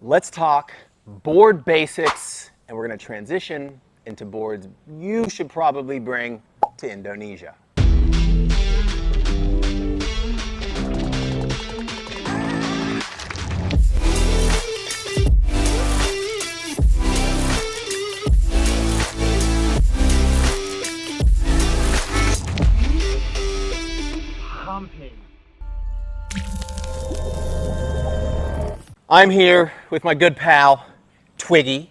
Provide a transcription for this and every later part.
Let's talk board basics, and we're going to transition into boards you should probably bring to Indonesia. I'm here with my good pal, Twiggy,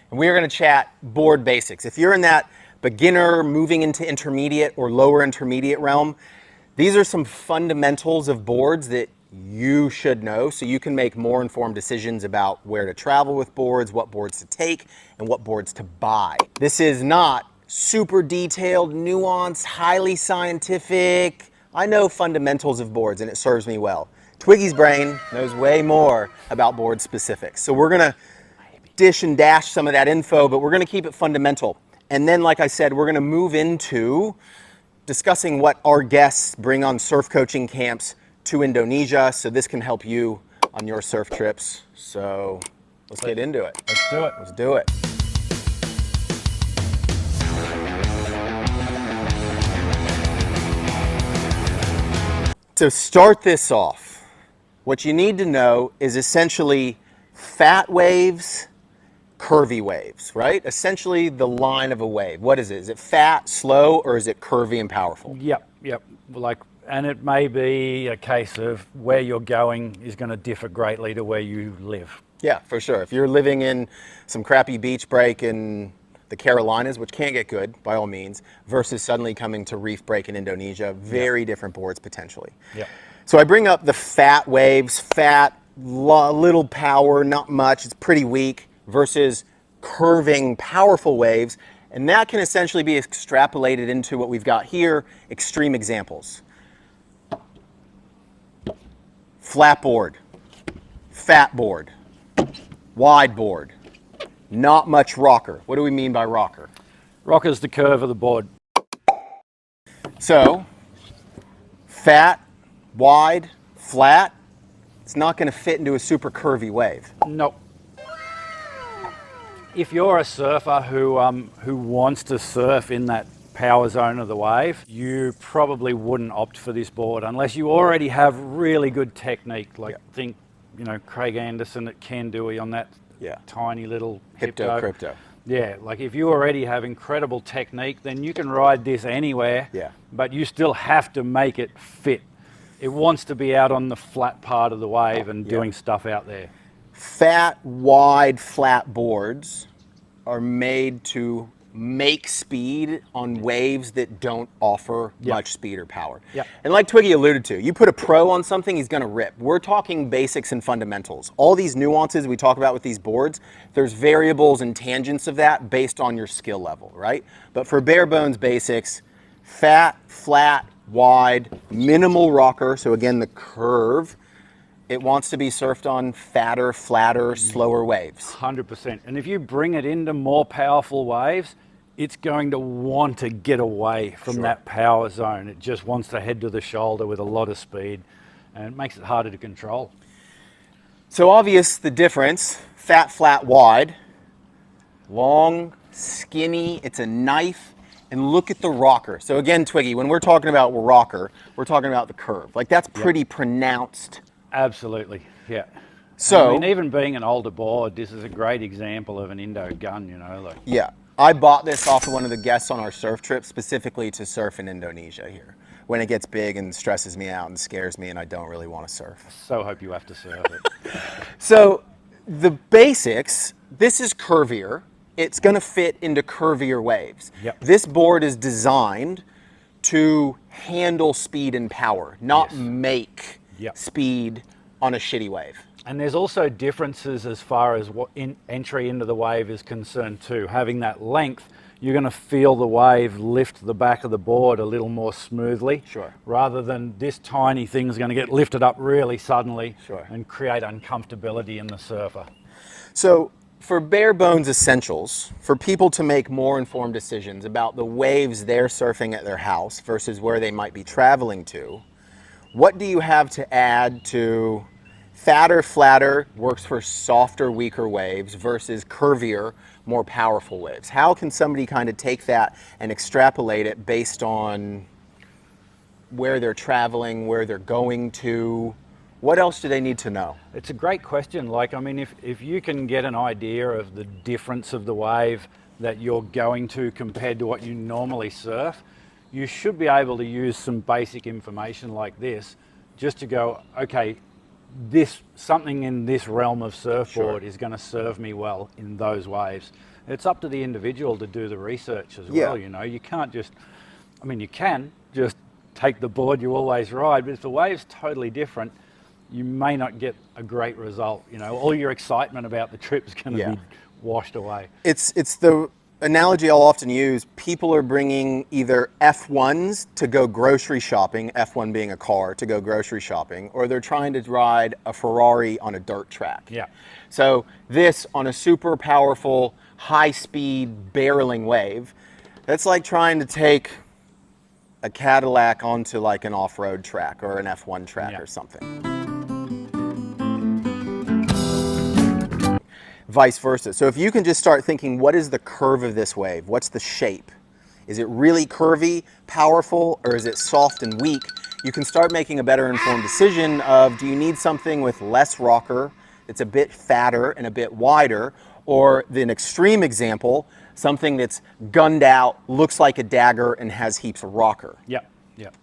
and we are going to chat board basics. If you're in that beginner, moving into intermediate or lower intermediate realm, these are some fundamentals of boards that you should know so you can make more informed decisions about where to travel with boards, what boards to take, and what boards to buy. This is not super detailed, nuanced, highly scientific. I know fundamentals of boards and it serves me well. Twiggy's brain knows way more about board specifics. So we're gonna dish and dash some of that info, but we're gonna keep it fundamental. And then, like I said, we're gonna move into discussing what our guests bring on surf coaching camps to Indonesia. So this can help you on your surf trips. So let's get into it. Let's do it. Let's do it. To start this off, what you need to know is essentially fat waves, curvy waves, right? Essentially the line of a wave. What is it? Is it fat, slow, or is it curvy and powerful? Yep. And it may be a case of where you're going is going to differ greatly to where you live. Yeah, for sure. If you're living in some crappy beach break in the Carolinas, which can get good by all means, versus suddenly coming to reef break in Indonesia, very different boards potentially. Yeah. So I bring up the fat waves, little power, not much, it's pretty weak, versus curving, powerful waves. And that can essentially be extrapolated into what we've got here, extreme examples. Flat board, fat board, wide board, not much rocker. What do we mean by rocker? Rocker's the curve of the board. So, fat, wide, flat, it's not going to fit into a super curvy wave. Nope. If you're a surfer who wants to surf in that power zone of the wave, you probably wouldn't opt for this board unless you already have really good technique. Think, Craig Anderson at Kandui on that tiny little Crypto. Yeah, like if you already have incredible technique, then you can ride this anywhere, but you still have to make it fit. It wants to be out on the flat part of the wave and doing stuff out there. Fat, wide, flat boards are made to make speed on waves that don't offer much speed or power. And like Twiggy alluded to, you put a pro on something, he's going to rip. We're talking basics and fundamentals. All these nuances we talk about with these boards, there's variables and tangents of that based on your skill level, right? But for bare bones basics, fat, flat, wide, minimal rocker, so again the curve, it wants to be surfed on fatter, flatter, slower waves. 100%. And if you bring it into more powerful waves, it's going to want to get away from that power zone. It just wants to head to the shoulder with a lot of speed, and it makes it harder to control. So obvious the difference, fat, flat, wide, long, skinny, it's a knife. And look at the rocker. So again, Twiggy, when we're talking about rocker, we're talking about the curve. Like that's pretty pronounced. Absolutely, yeah. So even being an older board, this is a great example of an Indo gun, Yeah, I bought this off of one of the guests on our surf trip specifically to surf in Indonesia here. When it gets big and stresses me out and scares me and I don't really want to surf. So hope you have to surf it. So the basics, this is curvier. It's going to fit into curvier waves. This board is designed to handle speed and power, not make speed on a shitty wave. And there's also differences as far as what entry into the wave is concerned too. Having that length, you're going to feel the wave lift the back of the board a little more smoothly. Rather than this tiny thing's going to get lifted up really suddenly and create uncomfortability in the surfer. So for bare bones essentials, for people to make more informed decisions about the waves they're surfing at their house versus where they might be traveling to, what do you have to add to Fatter, flatter works for softer, weaker waves versus curvier, more powerful waves. How can somebody kind of take that and extrapolate it based on where they're traveling, where they're going to? What else do they need to know? It's a great question. Like, I mean, if you can get an idea of the difference of the wave that you're going to compared to what you normally surf, you should be able to use some basic information like this just to go, okay, something in this realm of surfboard is going to serve me well in those waves. It's up to the individual to do the research as well. You know, you can't just, I mean, you can just take the board you always ride, but if the wave's totally different, you may not get a great result. You know, all your excitement about the trip is going to be washed away. It's the analogy I'll often use. People are bringing either F1s to go grocery shopping, F1 being a car, to go grocery shopping, or they're trying to ride a Ferrari on a dirt track. Yeah. So this on a super powerful, high-speed barreling wave, that's like trying to take a Cadillac onto like an off-road track or an F1 track or something. Vice versa. So if you can just start thinking, what is the curve of this wave? What's the shape? Is it really curvy, powerful, or is it soft and weak? You can start making a better informed decision of, do you need something with less rocker, it's a bit fatter and a bit wider, or an extreme example, something that's gunned out, looks like a dagger, and has heaps of rocker. Yep.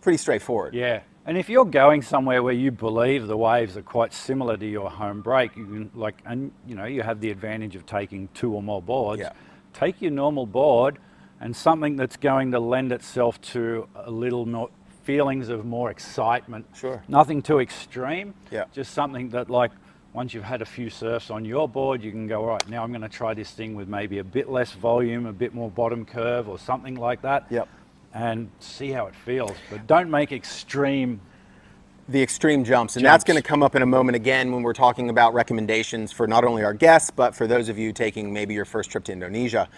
Pretty straightforward. Yeah. And if you're going somewhere where you believe the waves are quite similar to your home break, you can and you know, you have the advantage of taking 2 or more boards. Yeah. Take your normal board and something that's going to lend itself to a little more feelings of more excitement. Sure. Nothing too extreme. Yeah. Just something that, like, once you've had a few surfs on your board, you can go, all right, now I'm going to try this thing with maybe a bit less volume, a bit more bottom curve or something like that. Yep. And see how it feels, but don't make the extreme jumps. And that's going to come up in a moment again when we're talking about recommendations for not only our guests, but for those of you taking maybe your first trip to Indonesia.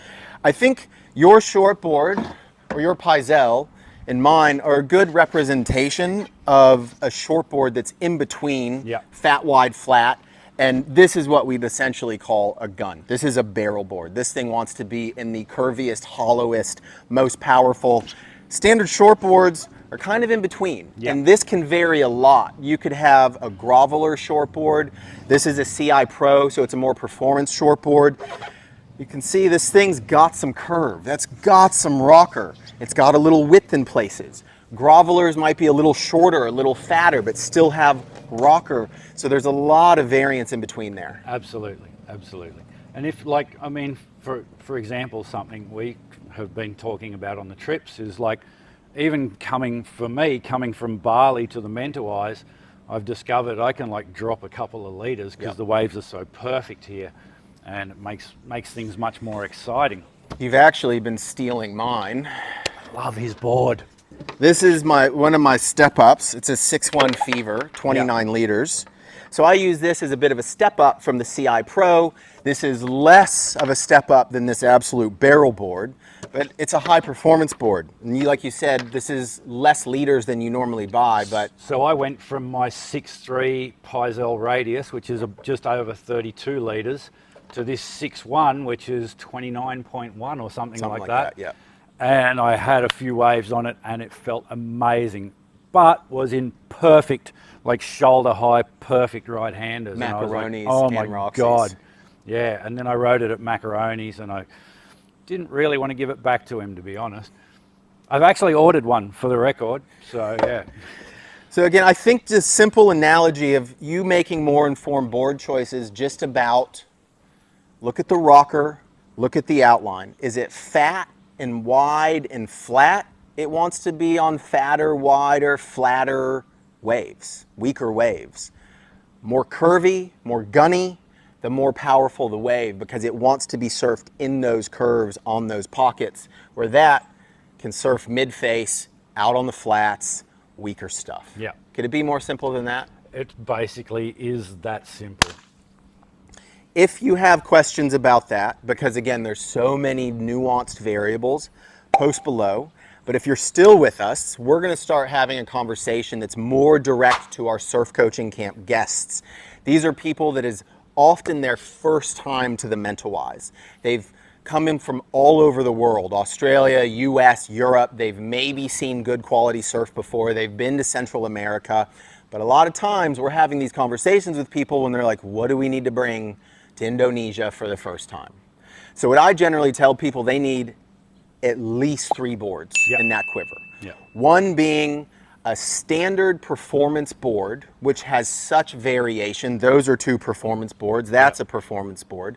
I think your shortboard or your Paisel and mine are a good representation of a shortboard that's in between fat, wide, flat. And this is what we'd essentially call a gun. This is a barrel board. This thing wants to be in the curviest, hollowest, most powerful. Standard shortboards are kind of in between. And this can vary a lot. You could have a groveler shortboard. This is a CI Pro, so it's a more performance shortboard. You can see this thing's got some curve. That's got some rocker. It's got a little width in places. Grovelers might be a little shorter, a little fatter, but still have rocker. So there's a lot of variance in between there. Absolutely. And if, like, I mean, for example, something we have been talking about on the trips is, like, even coming from Bali to the Mentawais, I've discovered I can, like, drop a couple of liters because the waves are so perfect here, and it makes things much more exciting. You've actually been stealing mine. Love his board. This is one of my step-ups. It's a 6.1 Fever, 29 liters. So I use this as a bit of a step up from the CI Pro. This is less of a step up than this absolute barrel board, but it's a high performance board. And like you said, this is less liters than you normally buy, but... So I went from my 6.3 Paisel radius, which is just over 32 liters, to this 6.1, which is 29.1 or something like that. Yeah. And I had a few waves on it and it felt amazing, but was in perfect, like, shoulder high, perfect right-handers. Macaronis, and I was like, oh my Roxy's. God. Yeah, and then I rode it at Macaronis and I didn't really want to give it back to him, to be honest. I've actually ordered one for the record, so yeah. So again, I think the simple analogy of you making more informed board choices just about look at the rocker, look at the outline. Is it fat and wide and flat? It wants to be on fatter, wider, flatter waves, weaker waves. More curvy, more gunny, the more powerful the wave, because it wants to be surfed in those curves on those pockets, where that can surf mid-face, out on the flats, weaker stuff. Yeah. Could it be more simple than that? It basically is that simple. If you have questions about that, because again, there's so many nuanced variables, post below. But if you're still with us, we're going to start having a conversation that's more direct to our surf coaching camp guests. These are people that is often their first time to the Mentawais. They've come in from all over the world, Australia, US, Europe. They've maybe seen good quality surf before. They've been to Central America. But a lot of times we're having these conversations with people when they're like, what do we need to bring to Indonesia for the first time? So what I generally tell people, they need at least 3 boards in that quiver. One being a standard performance board, which has such variation. Those are 2 performance boards. That's a performance board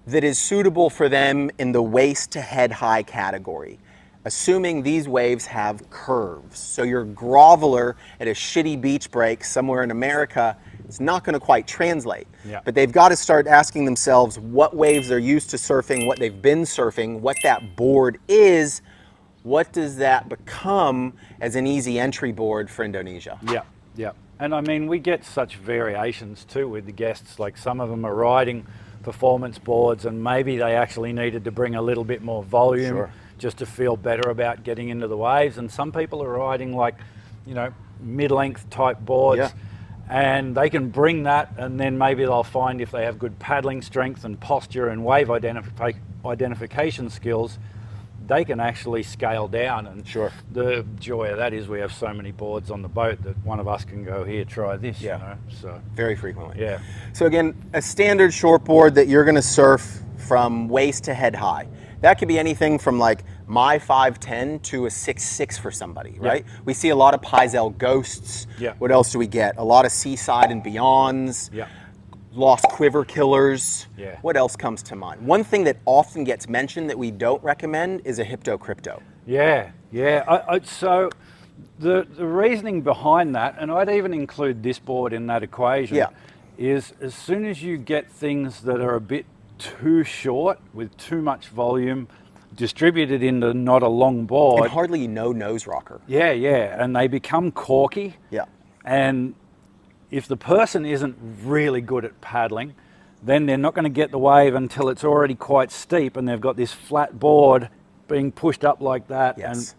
that is suitable for them in the waist to head high category, assuming these waves have curves. So your groveler at a shitty beach break somewhere in America, it's not going to quite translate. But they've got to start asking themselves what waves they're used to surfing, what they've been surfing, what that board is. What does that become as an easy entry board for Indonesia? And I mean, we get such variations too with the guests. Like some of them are riding performance boards and maybe they actually needed to bring a little bit more volume just to feel better about getting into the waves. And some people are riding like, you know, mid-length type boards and they can bring that, and then maybe they'll find if they have good paddling strength and posture and wave identification skills, they can actually scale down. And the joy of that is we have so many boards on the boat that one of us can go, here, try this, you know, so. Very frequently. So again, a standard shortboard that you're gonna surf from waist to head high. That could be anything from like my 5'10" to a 6'6" for somebody, right? We see a lot of Paizel Ghosts. What else do we get? A lot of Seaside and Beyonds. Lost Quiver Killers. What else comes to mind? One thing that often gets mentioned that we don't recommend is a Hypto Crypto. So the reasoning behind that, and I'd even include this board in that equation, is as soon as you get things that are a bit too short with too much volume distributed into not a long board. And hardly no nose rocker. And they become corky. And if the person isn't really good at paddling, then they're not going to get the wave until it's already quite steep and they've got this flat board being pushed up like that. And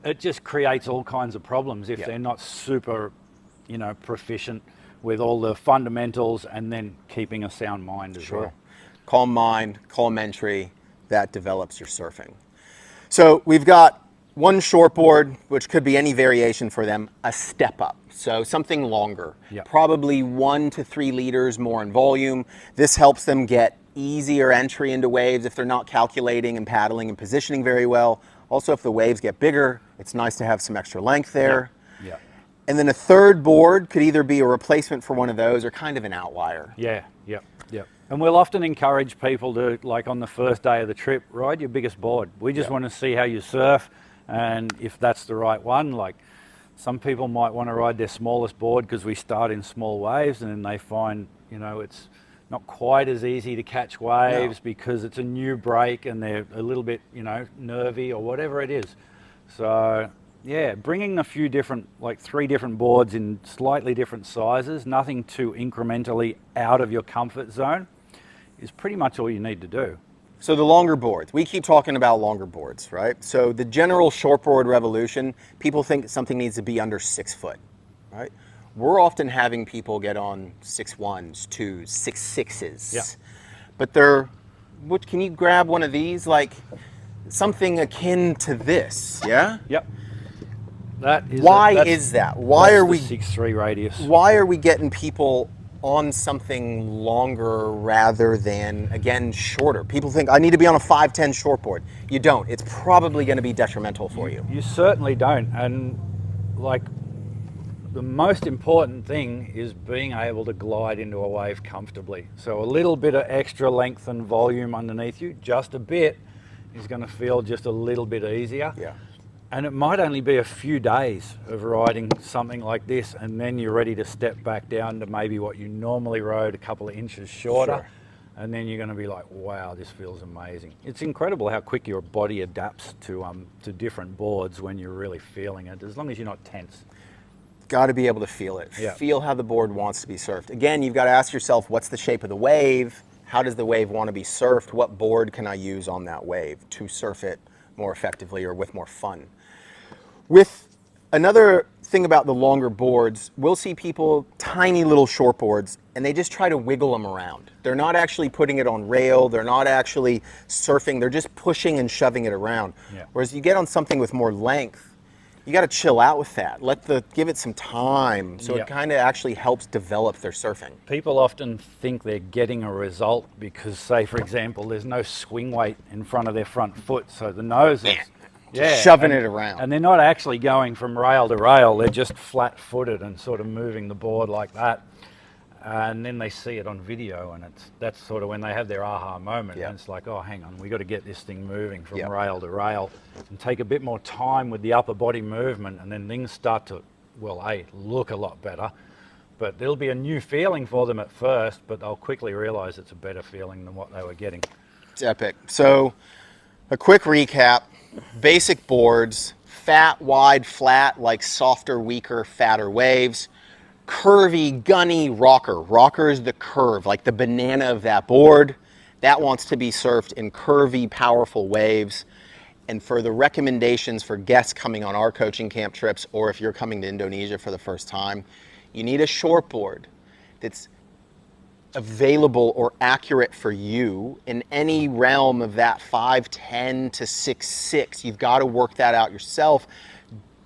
it just creates all kinds of problems if they're not super, you know, proficient with all the fundamentals and then keeping a sound mind as well. Calm mind, calm entry, that develops your surfing. So we've got one shortboard, which could be any variation for them, a step up. So something longer, probably 1 to 3 liters more in volume. This helps them get easier entry into waves if they're not calculating and paddling and positioning very well. Also, if the waves get bigger, it's nice to have some extra length there. And then a third board could either be a replacement for one of those or kind of an outlier. And we'll often encourage people to, like on the first day of the trip, ride your biggest board. We just want to see how you surf, and if that's the right one. Like some people might want to ride their smallest board because we start in small waves, and then they find, you know, it's not quite as easy to catch waves because it's a new break and they're a little bit, you know, nervy or whatever it is. So yeah, bringing a few different, like 3 different boards in slightly different sizes, nothing too incrementally out of your comfort zone, is pretty much all you need to do. So the longer boards, we keep talking about longer boards, right? So the general shortboard revolution, people think something needs to be under 6 foot, right? We're often having people get on 6'1s, 2s, 6'6s. But they're, what, can you grab one of these? Like something akin to this, That is Why is that? Why are we 6'3" radius? Why are we getting people on something longer rather than, again, shorter? People think I need to be on a 5'10" shortboard. You don't. It's probably going to be detrimental for you. You certainly don't. And like the most important thing is being able to glide into a wave comfortably. So a little bit of extra length and volume underneath you, just a bit, is going to feel just a little bit easier. And it might only be a few days of riding something like this, and then you're ready to step back down to maybe what you normally rode, a couple of inches shorter. And then you're going to be like, wow, this feels amazing. It's incredible how quick your body adapts to different boards when you're really feeling it, as long as you're not tense. Got to be able to feel it. Feel how the board wants to be surfed. Again, you've got to ask yourself, what's the shape of the wave? How does the wave want to be surfed? What board can I use on that wave to surf it more effectively or with more fun? With another thing about the longer boards, we'll see people, tiny little shortboards, and they just try to wiggle them around. They're not actually putting it on rail, they're not actually surfing, they're just pushing and shoving it around. Yeah. Whereas you get on something with more length, you got to chill out with that. Give it some time, so Yeah. it kind of actually helps develop their surfing. People often think they're getting a result because, say, for example, there's no swing weight in front of their front foot, so the nose is Shoving it around. And they're not actually going from rail to rail, they're just flat-footed and sort of moving the board like that. And then they see it on video, and that's sort of when they have their aha moment. Yep. And it's like, oh, hang on, we got to get this thing moving from Yep. rail to rail and take a bit more time with the upper body movement, and then things start to, well, look a lot better. But there'll be a new feeling for them at first, but they'll quickly realize it's a better feeling than what they were getting. It's epic. So, a quick recap. Basic boards, fat, wide, flat, like softer, weaker, fatter waves. Curvy, gunny rocker. Rocker is the curve, like the banana of that board. That wants to be surfed in curvy, powerful waves. And for the recommendations for guests coming on our coaching camp trips, or if you're coming to Indonesia for the first time, you need a shortboard that's available or accurate for you in any realm of that 5'10" to 6'6". You've got to work that out yourself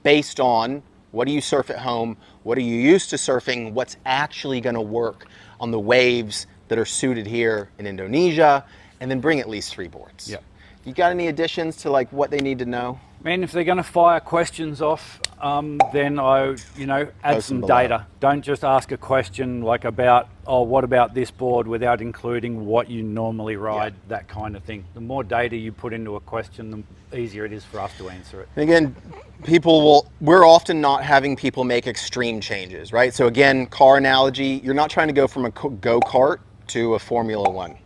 based on what do you surf at home, what are you used to surfing, what's actually going to work on the waves that are suited here in Indonesia, and then bring at least 3 boards. Yep. You got any additions to like what they need to know? Man, if they're going to fire questions off, then add Post some them below. data. Don't just ask a question like about, oh, what about this board, without including what you normally ride, that kind of thing. The more data you put into a question, the easier it is for us to answer it. And again, we're often not having people make extreme changes, right? So again, car analogy, you're not trying to go from a go-kart to a Formula One.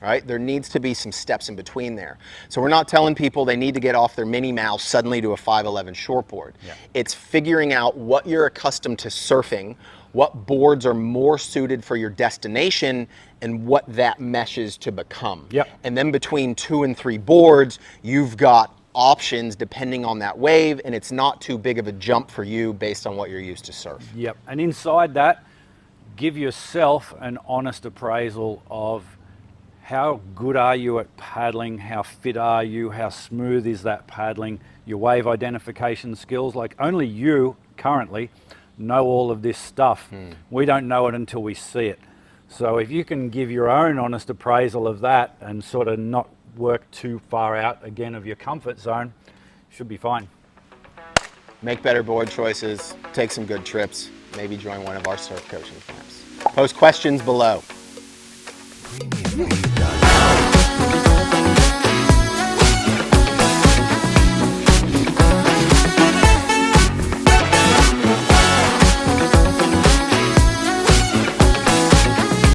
Right? There needs to be some steps in between there. So we're not telling people they need to get off their Minnie Mouse suddenly to a 5'11" shortboard. Yeah. It's figuring out what you're accustomed to surfing, what boards are more suited for your destination, and what that meshes to become. Yep. And then between 2 and 3 boards, you've got options depending on that wave, and it's not too big of a jump for you based on what you're used to surf. Yep. And inside that, give yourself an honest appraisal of how good are you at paddling, how fit are you, how smooth is that paddling, your wave identification skills. Like, only you currently know all of this stuff. We don't know it until we see it. So if you can give your own honest appraisal of that and sort of not work too far out again of your comfort zone, you should be fine. Make better board choices, take some good trips, maybe join one of our surf coaching camps. Post questions below. Premium